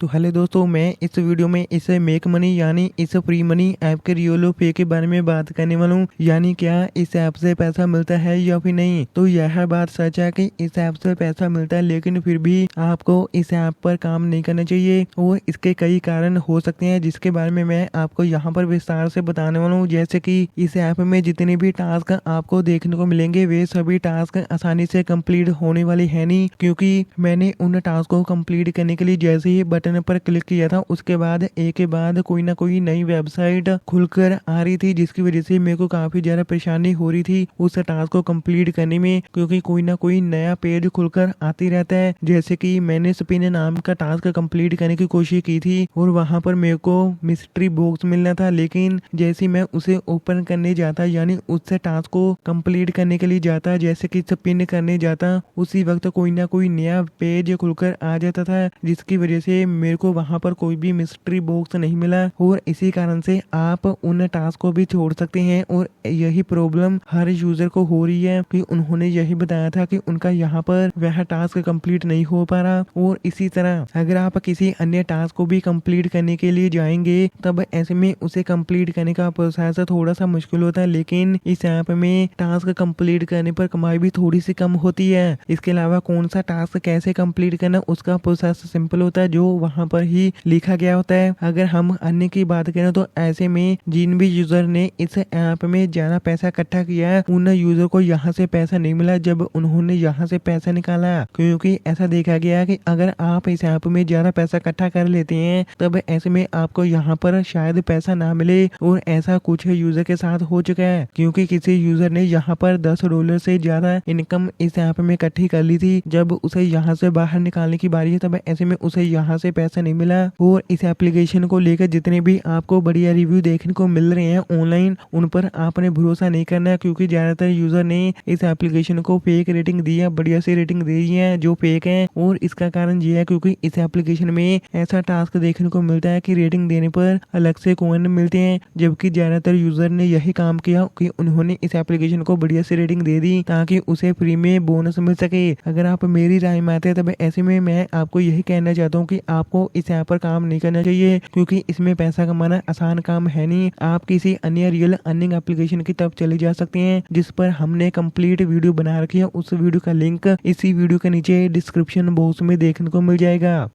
तो हेलो दोस्तों, मैं इस वीडियो में इस मेक मनी यानी इस फ्री मनी ऐप के रियल पे के बारे में बात करने वाला हूँ। यानी क्या इस ऐप से पैसा मिलता है या फिर नहीं। तो यह बात सच है कि इस ऐप से पैसा मिलता है, लेकिन फिर भी आपको इस ऐप पर काम नहीं करना चाहिए और इसके कई कारण हो सकते हैं, जिसके बारे में मैं आपको यहाँ पर विस्तार से बताने वाला हूँ। जैसे कि इस ऐप में जितने भी टास्क आपको देखने को मिलेंगे वे सभी टास्क आसानी से कंप्लीट होने वाले हैं नहीं, क्योंकि मैंने उन टास्क को कंप्लीट करने के लिए जैसे ही बटन पर क्लिक किया था उसके बाद एक के बाद कोई ना कोई नई वेबसाइट खुलकर आ रही थी, जिसकी वजह से मेरे को काफी ज्यादा परेशानी हो रही थी उस टास्क को कंप्लीट करने में, क्योंकि कोई ना कोई नया पेज खुलकर आती रहता है। जैसे कि मैंने स्पिन नाम का टास्क कंप्लीट करने की कोशिश की थी और वहां पर मेरे को मिस्ट्री बॉक्स मिलना था, लेकिन जैसे मैं उसे ओपन करने जाता यानी उस टास्क को कंप्लीट करने के लिए जाता, जैसे कि स्पिन करने जाता, उसी वक्त कोई ना कोई नया पेज खुलकर आ जाता था, जिसकी वजह से मेरे को वहां पर कोई भी मिस्ट्री बॉक्स नहीं मिला। और इसी कारण से आप उन टास्क को भी छोड़ सकते हैं और यही प्रॉब्लम हर यूजर को हो रही है कि उन्होंने यही बताया था कि उनका यहाँ पर वह टास्क कंप्लीट नहीं हो पा रहा। और इसी तरह अगर आप किसी अन्य टास्क को भी कंप्लीट करने के लिए जाएंगे तब ऐसे में उसे कंप्लीट करने का प्रोसेस थोड़ा सा मुश्किल होता है, लेकिन इस ऐप में टास्क कंप्लीट करने पर कमाई भी थोड़ी सी कम होती है। इसके अलावा कौन सा टास्क कैसे कंप्लीट करना उसका प्रोसेस सिंपल होता है, जो वहां पर ही लिखा गया होता है। अगर हम अन्य की बात करें तो ऐसे में जिन भी यूजर ने इस ऐप में ज्यादा पैसा इकट्ठा किया है उन यूजर को यहाँ से पैसा नहीं मिला जब उन्होंने यहाँ से पैसा निकाला, क्योंकि ऐसा देखा गया कि अगर आप इस ऐप में ज्यादा पैसा इकट्ठा कर लेते हैं तब ऐसे में आपको यहाँ पर शायद पैसा ना मिले। और ऐसा कुछ यूजर के साथ हो चुका है, क्योंकि किसी यूजर ने यहाँ पर $10 से ज्यादा इनकम इस ऐप में इकट्ठी कर ली थी। जब उसे यहाँ से बाहर निकालने की बारी है तब ऐसे में उसे यहाँ से पैसा नहीं मिला। और इस एप्लीकेशन को लेकर जितने भी आपको बढ़िया रिव्यू देखने को मिल रहे हैं ऑनलाइन, उन पर आपने भरोसा नहीं करना, क्योंकि ज्यादातर यूजर ने इस एप्लीकेशन को फेक रेटिंग दी है, बढ़िया सी रेटिंग दी है जो फेक है। और इसका कारण ये है क्योंकि इस एप्लीकेशन में ऐसा टास्क देखने को मिलता है कि रेटिंग देने पर अलग से कॉइन मिलते हैं, जबकि ज्यादातर यूजर ने यही काम किया कि उन्होंने इस एप्लीकेशन को बढ़िया सी रेटिंग दे दी ताकि उसे फ्री में बोनस मिल सके। अगर आप मेरी राय में आते हैं तब ऐसे में मैं आपको यही कहना चाहता हूँ कि आपको इस ऐप पर काम नहीं करना चाहिए, क्योंकि इसमें पैसा कमाना आसान काम है नहीं। आप किसी अन्य रियल अर्निंग एप्लीकेशन की तरफ चले जा सकते हैं जिस पर हमने कंप्लीट वीडियो बना रखी है। उस वीडियो का लिंक इसी वीडियो के नीचे डिस्क्रिप्शन बॉक्स में देखने को मिल जाएगा।